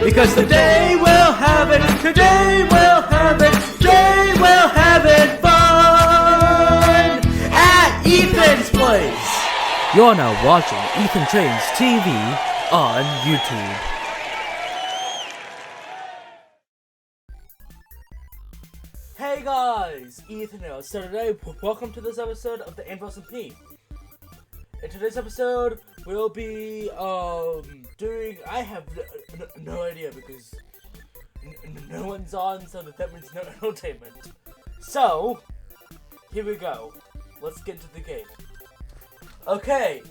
Because today we'll have it, today we'll have it, today we'll have it fun at Ethan's place. You're now watching Ethan Trains TV on YouTube. Hey guys, Ethan here. So today, welcome to this episode of the Anvil SMP. In today's episode, we'll be doing. I have no idea because no one's on, so that means no entertainment. So here we go. Let's get into the game. Okay,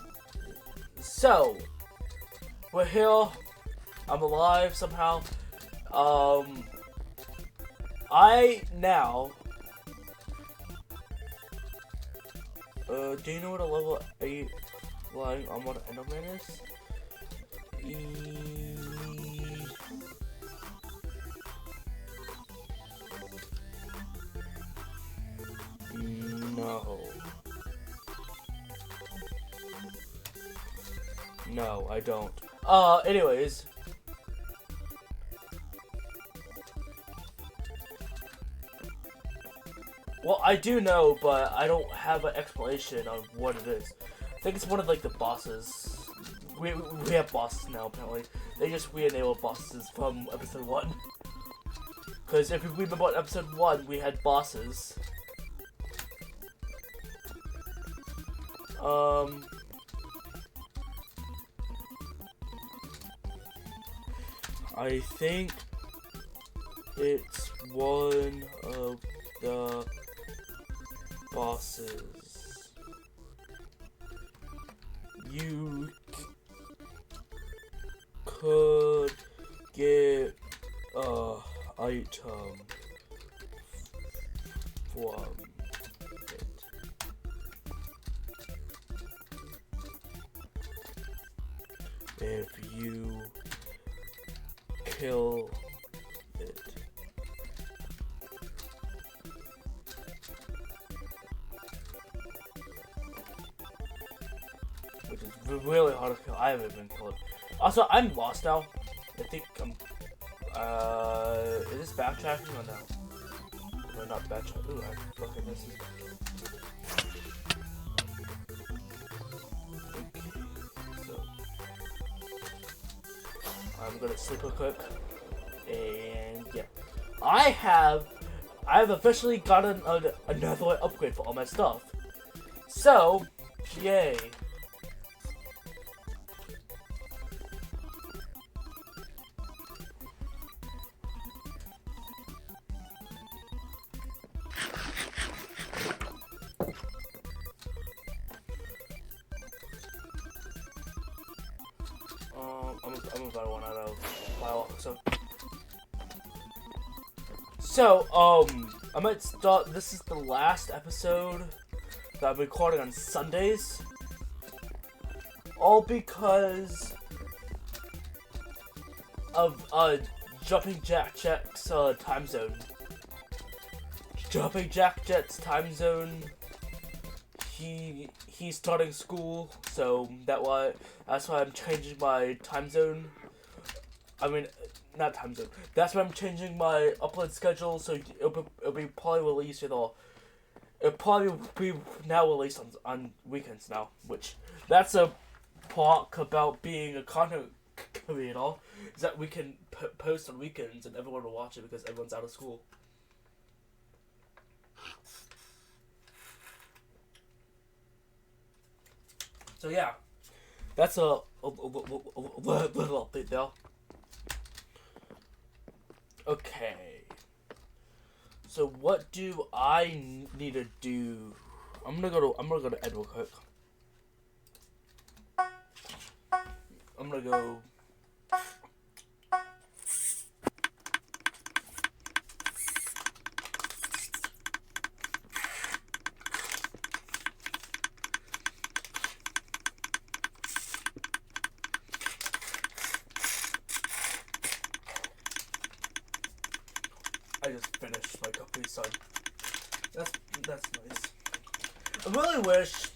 so we're here. I'm alive somehow. I now. Do you know what a level 8 flying on what an Enderman is? No, I don't. Anyways. Well, I do know, but I don't have an explanation on what it is. I think it's one of, like, the bosses. We have bosses now, apparently. They just re-enabled bosses from episode 1. Because if you remember on episode 1, we had bosses. I think it's one of the bosses. You could get a item from it. If you kill it. Which is really hard to kill. I haven't been killed. Also, I'm lost now. I think I'm. Is this backtracking or no? Or not backtracking? Ooh, I fucking missed it. Okay, so I'm gonna sleep real quick, and yeah, I've officially gotten another upgrade for all my stuff. So, yay. I'm about one out of file. So, I might start. This is the last episode that I'm recording on Sundays. All because of JumpingJackJett's time zone. JumpingJackJett's time zone. He's starting school, so that's why I'm changing my time zone. I mean, not time zone. That's why I'm changing my upload schedule, so it'll be probably released it'll probably be now released on weekends now, which that's a part about being a content creator, is that we can post on weekends and everyone will watch it because everyone's out of school. So yeah, that's a little update there. Okay. So what do I need to do? I'm gonna go to Ed real quick. I'm gonna go. I just finished my Capri Sun. That's nice. I really wish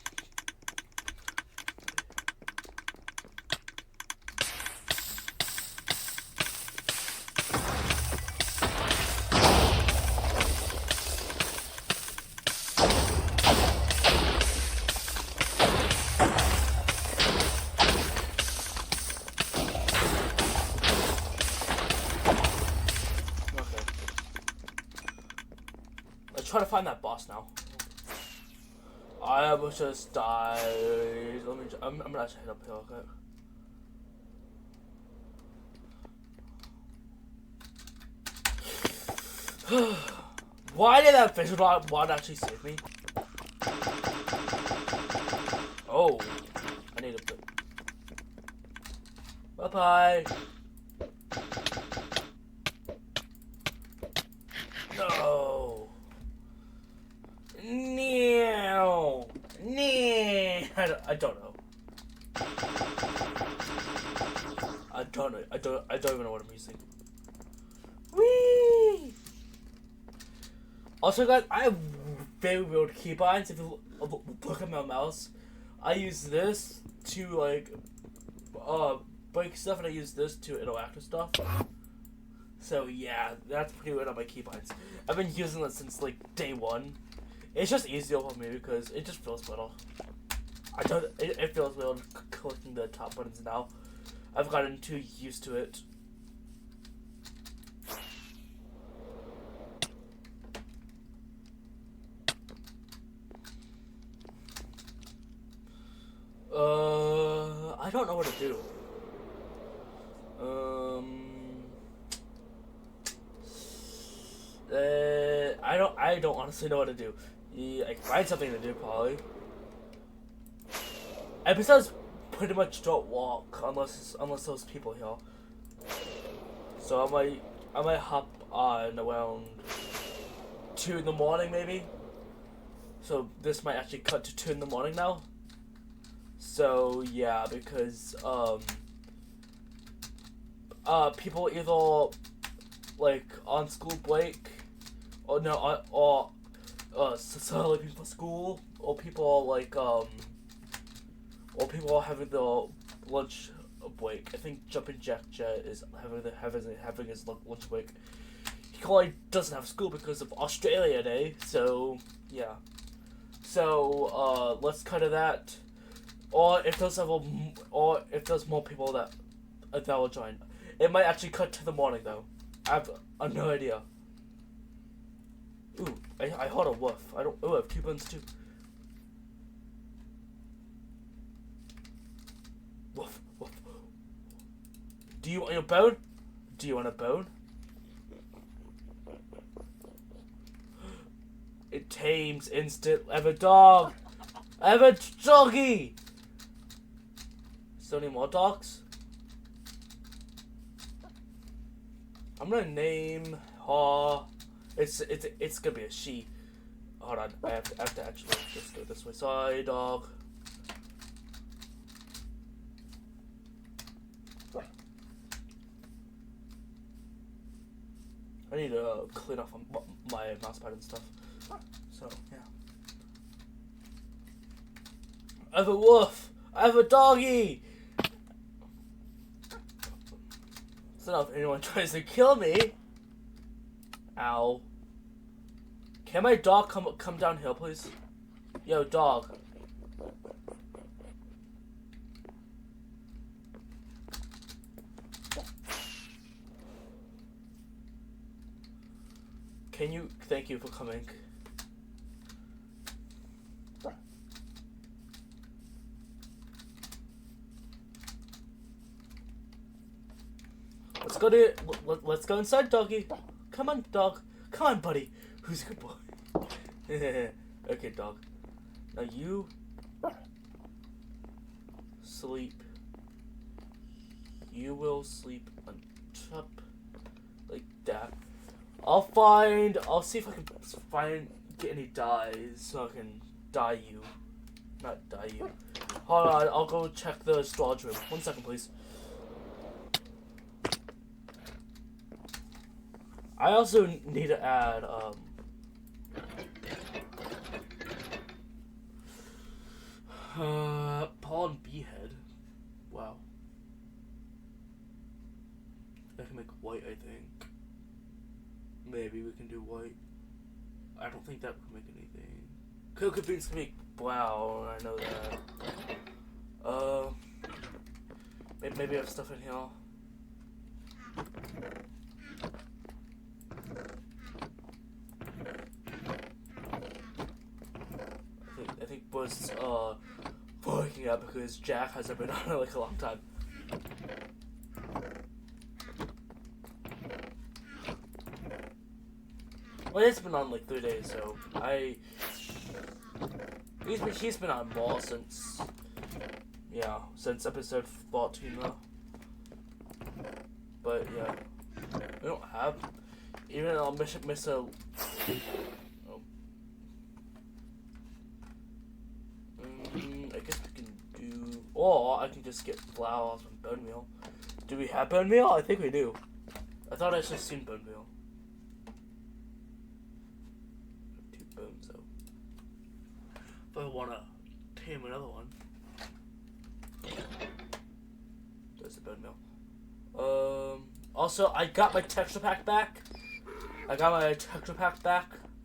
let's try to find that boss now. I almost just died. I'm gonna actually head up here, okay? Why did that visual mod actually save me? Oh, I need a bit. Bye bye. No. No. I don't know. I don't know. I don't even know what I'm using. Whee! Also, guys, I have very weird keybinds. If you look at my mouse, I use this to like break stuff, and I use this to interact with stuff. So yeah, that's pretty weird on my keybinds. I've been using it since like day one. It's just easier for me because it just feels better. It feels weird clicking the top buttons now. I've gotten too used to it. I don't know what to do. I don't honestly know what to do. Yeah, I can find something to do probably. Episodes pretty much don't walk unless those people here. So I might hop on around 2 in the morning maybe. So this might actually cut to 2 in the morning now. So yeah, because people either like on school break or no or so leaving for school, or people like or people are having the lunch break. I think JumpingJackJett is having his lunch break. He probably doesn't have school because of Australia Day. So yeah. So let's cut to that. Or if there's more people that will join, it might actually cut to the morning though. I have no idea. Ooh, I heard a woof. I have 2 buns too. Woof, woof. Do you want your bone? Do you want a bone? It tames instant. I have a dog. I have a doggy. Still need more dogs? I'm gonna name her. It's gonna be a she. Hold on, I have to actually just do it this way. Sorry, dog. I need to clean off my mousepad and stuff. So yeah. I have a wolf. I have a doggy. So now if anyone tries to kill me, ow. Can my dog come down here, please? Yo, dog. Can you? Thank you for coming. Let's go to let's go inside, doggy. Come on, dog. Come on, buddy. Who's a good boy? Okay, dog. Now you sleep. You will sleep on top like that. I'll see if I can get any dyes so I can dye you. Not dye you. Hold on, I'll go check the storage room. 1 second, please. I also need to add, Paul and Beehead. Wow. I can make white, I think. Maybe we can do white. I don't think that would make anything. Cocoa beans can make brown, I know that. Maybe I have stuff in here. was working out because Jack hasn't been on it like a long time. Well, it's been on like 3 days, so he's been on Ball since episode 14 though. But yeah, we don't have even I'll miss a. Oh. I guess we can do. Or I can just get flour from bone meal. Do we have bone meal? I think we do. I thought I just seen bone meal. 2 bones though. If I wanna tame another one. There's the bone meal. Also, I got my texture pack back.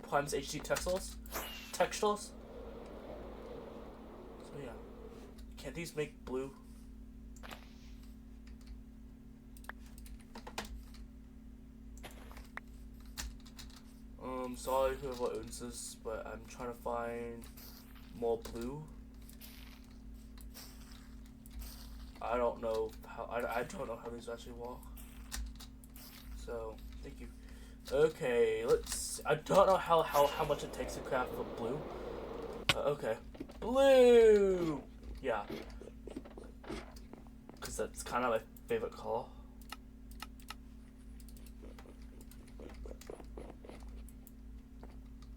Prime's HD textiles. So yeah. Can't these make blue? Sorry whoever owns this, but I'm trying to find more blue. I don't know how I don't know how these actually work. So thank you. Okay, I don't know how much it takes to craft for blue. Okay, blue. Yeah, because that's kind of my favorite color.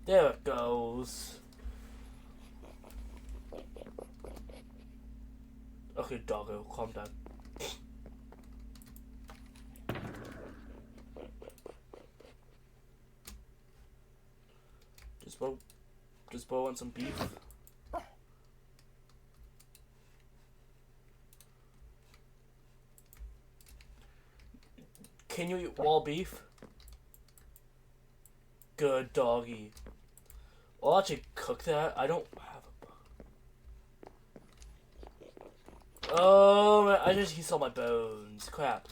There it goes. Okay, doggo, calm down. Does Bo want some beef? Can you eat raw beef? Good doggy. I'll actually cook that. I don't have a... Oh, man, I just used all my bones. Crap.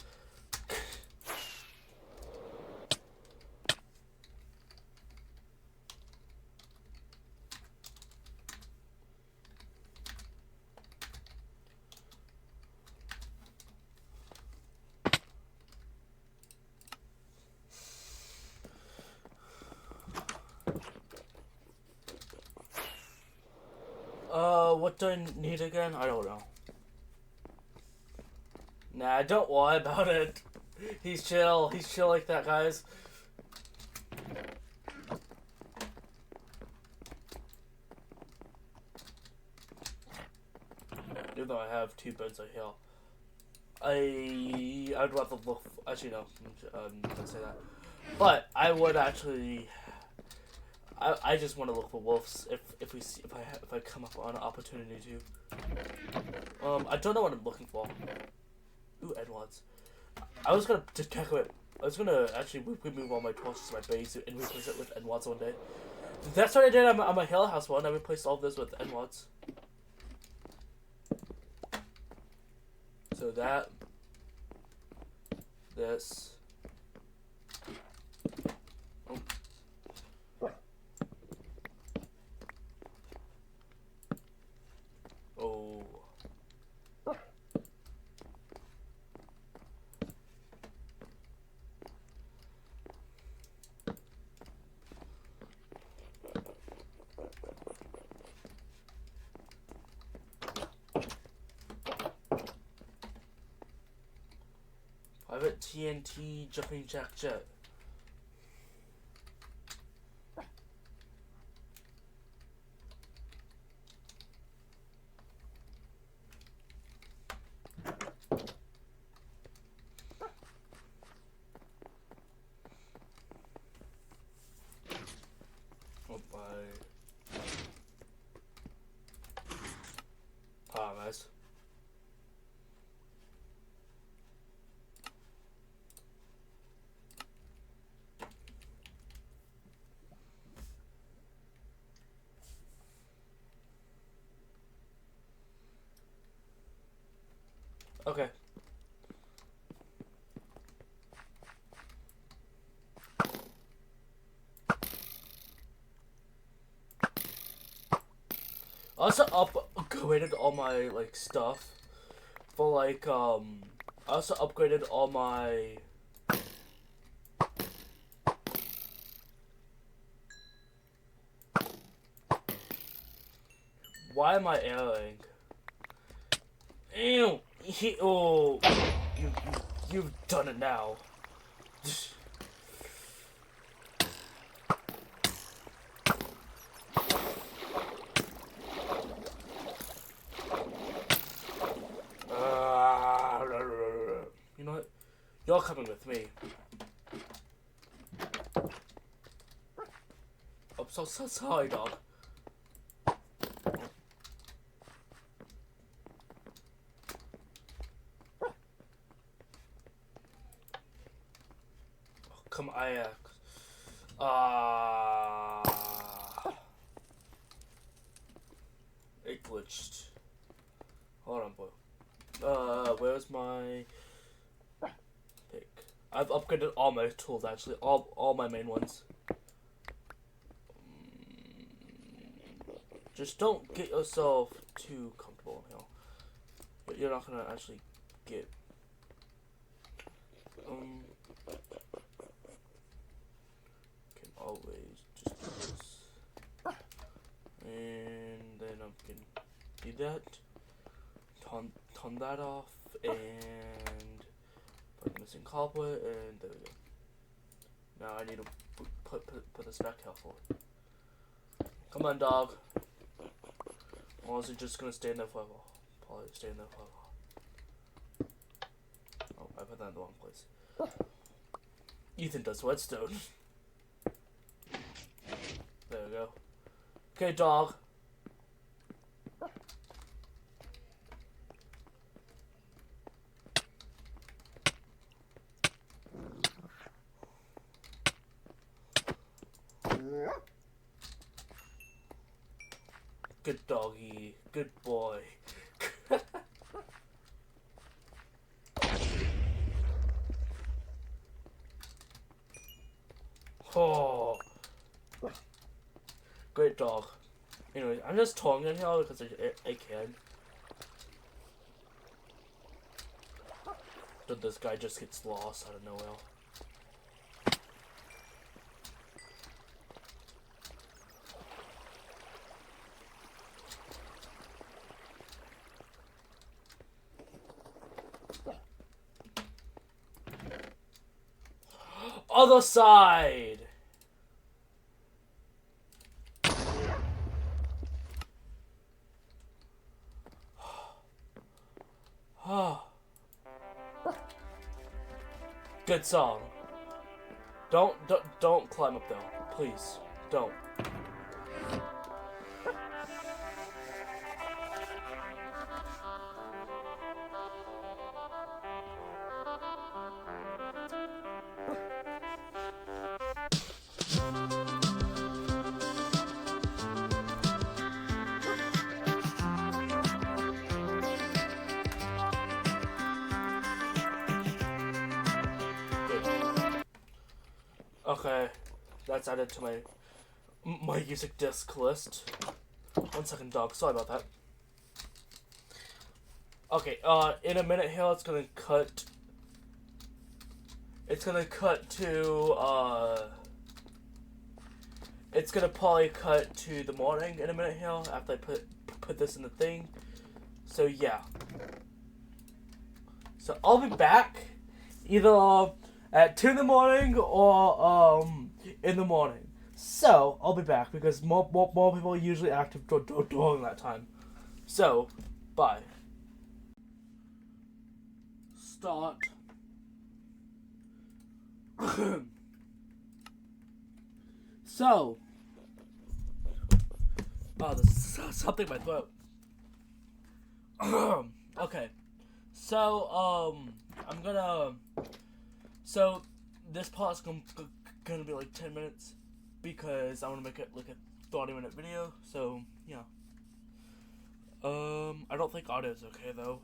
What do I need again? I don't know. Nah, don't worry about it. He's chill. He's chill like that, guys. Even though I have 2 beds right here. I'd rather look. Actually, no. Don't say that. But I would actually. I just want to look for wolves if I come up on an opportunity to. I don't know what I'm looking for. Ooh, Edwards. I was gonna decorate. I was gonna actually remove all my torches to my base and replace it with Edwards one day. That's what I did on my Hill House one. I replaced all this with Edwards. So that. This. Oh. Oh. Private TNT JumpingJackJett. Nice. Okay. also upgraded all my like stuff for like I also upgraded all my why am I airing? Ew! Oh, you've done it now. You know what? You're coming with me. I'm so sorry, dog. Come on, it glitched. Hold on, boy. Where's my pick? I've upgraded all my tools, actually. All my main ones. Just don't get yourself too comfortable, you know. But you're not gonna actually get can always just do this. And then I can do that. Turn that off and put the missing culprit, and there we go. Now I need to put this back carefully. Come on, dog. Or is it just gonna stay in there forever? Probably stay in there forever. Oh, I put that in the wrong place. Ethan does whetstone. There we go. Okay, dog. Good doggy. Good boy. Oh. Great dog. Anyway, I'm just talking in here because I can. But this guy just gets lost out of nowhere. Other side! Good song. Don't climb up there. Please. Don't. Okay, that's added to my music disc list. 1 second, dog. Sorry about that. Okay, in a minute here, it's gonna cut. It's gonna cut to it's gonna probably cut to the morning in a minute here after I put this in the thing. So yeah. So I'll be back either at 2 in the morning or in the morning. So I'll be back because more people are usually active during that time. So bye. Start. So. Oh, there's something in my throat. Okay. So, I'm gonna... So, this part's gonna be like 10 minutes because I want to make it like a 30-minute video, so, yeah. I don't think audio's okay, though.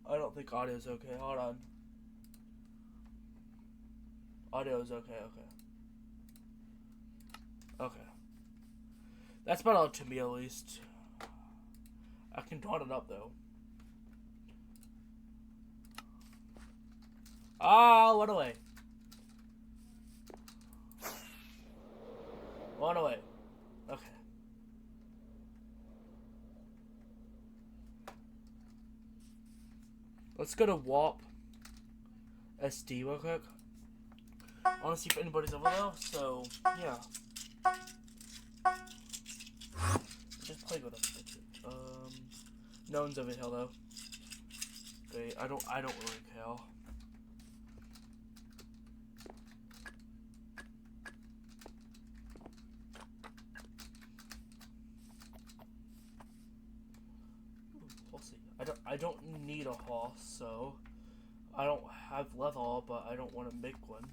I don't think audio's okay. Hold on. Audio's okay, okay. Okay. That's about all to me, at least. I can taunt it up, though. Ah, one away. One away. Okay. Let's go to Warp SD real quick. I want to see if anybody's over there, so yeah. Just play with us. No one's over here though. Great. I don't really care. I don't need a horse, so I don't have leather, but I don't want to make one.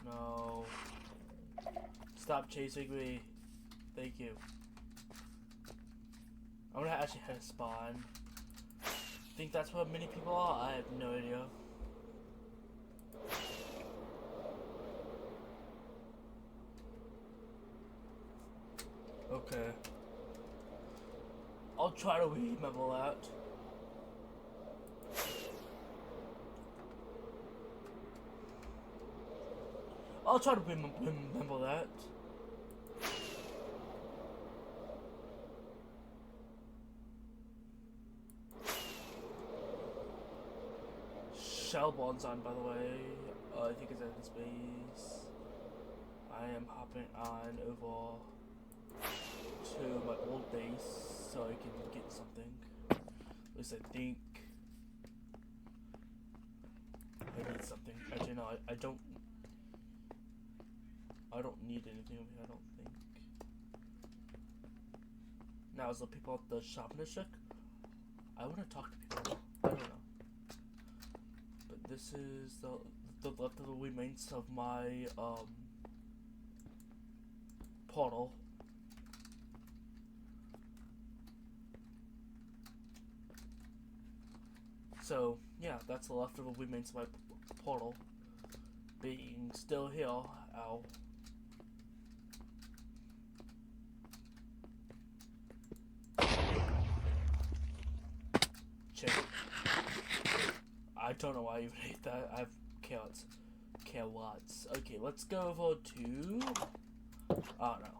No. Stop chasing me. Thank you. I'm gonna actually hit a spawn. Think that's where many people are? I have no idea. Okay. I'll try to remember that. I'll try to remember that. Shellborn's on, by the way. I think it's in space. I am hopping on over to my old base so I can get something. At least I think. I need something. Actually, no, I don't need anything over here, I don't think. Now, is the people at the shopping district? I want to talk to people. I don't know. But this is the leftover remains of my portal. So yeah, that's the leftover remains of my portal being still here. Ow. Check. I don't know why I even hate that. I have carrots. Carrots. Okay, let's go over to... oh no.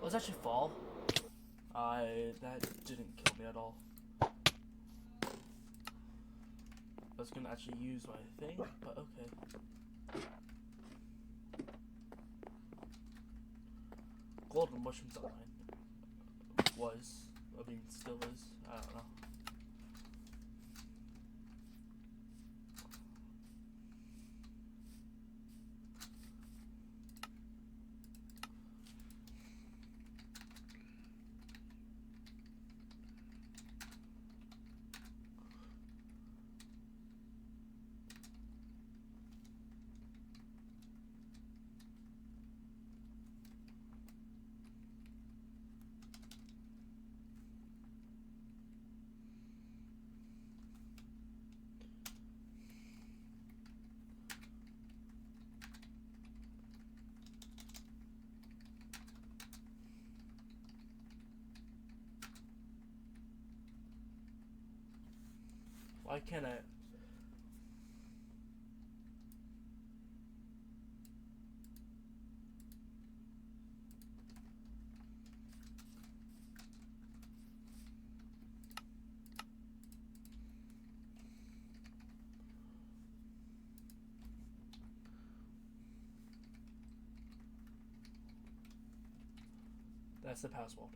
Was actually fall? That didn't kill me at all. I was gonna actually use my thing, but okay. Golden mushrooms online. Was. I mean, still is. I don't know. Why can't I? That's the password.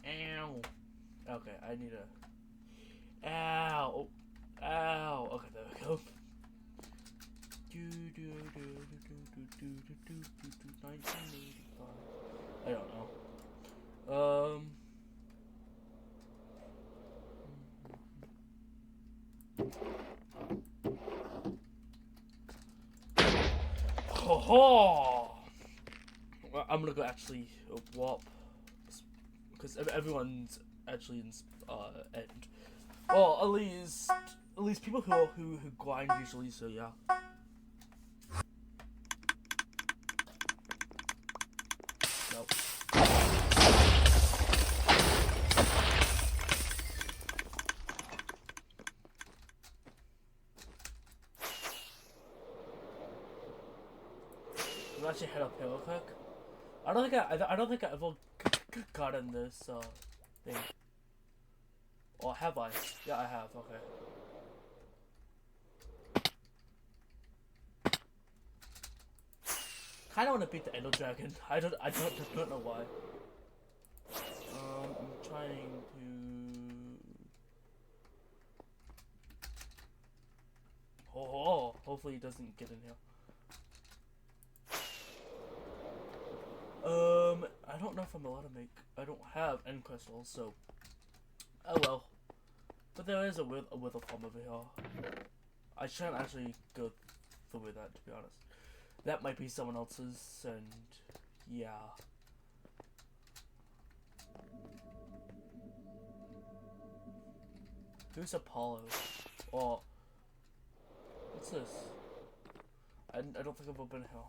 Ow. Okay, I need a... ow. Ow. Okay, there. Oh! Well, I'm gonna go actually warp. Because everyone's actually in end. Well, at least people who grind usually, so yeah. Nope. I'm actually head up here real quick. I don't think I ever got in this thing. Or have I? Yeah, I have. Okay. Kind of want to beat the Ender Dragon. I don't know why. I'm trying to. Oh, hopefully he doesn't get in here. I don't know if I'm allowed to make. I don't have end crystals, so. Oh well. But there is a wither farm over here. I shouldn't actually go through that, to be honest. That might be someone else's, and yeah. Who's Apollo? Or what's this? I don't think I've ever been here.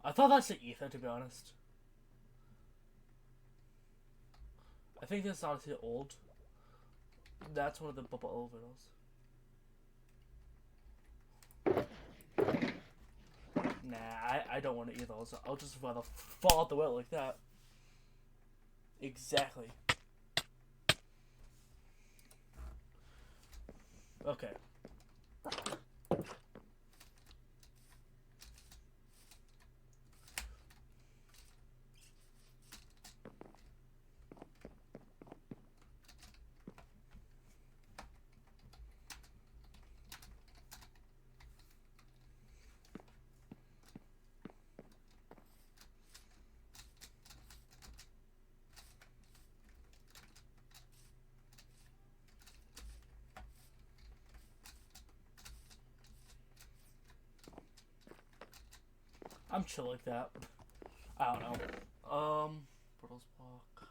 I thought that's the ether, to be honest. I think that's honestly old. That's one of the bubble overalls. Nah, I don't want to either, so I'll just rather fall out the way like that. Exactly. Okay. I'm chill like that. I don't know. Brittle's block.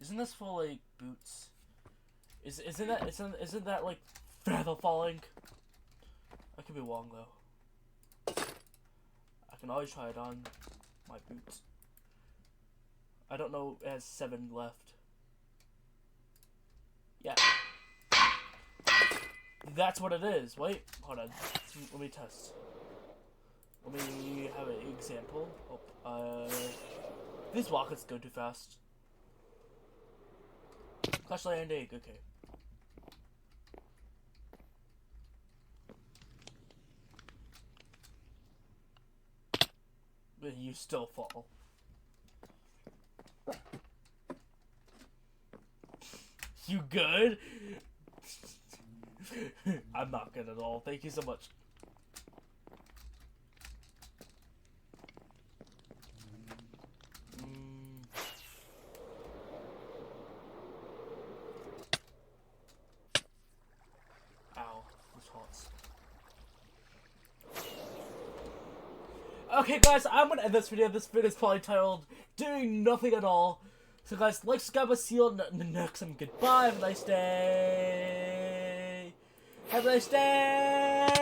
Isn't this for like boots? Isn't that like feather falling? I could be wrong though. I can always try it on my boots. I don't know. It has 7 left. Yeah. That's what it is. Wait, hold on. Let me test. Let me have an example. Oh, these rockets go too fast. Crash landing, okay. But you still fall. You good? I'm not good at all. Thank you so much. Okay guys, I'm gonna end this video. This video is probably titled Doing Nothing at All. So guys, like, subscribe, see you on the next time. Goodbye, have a nice day. Have a nice day.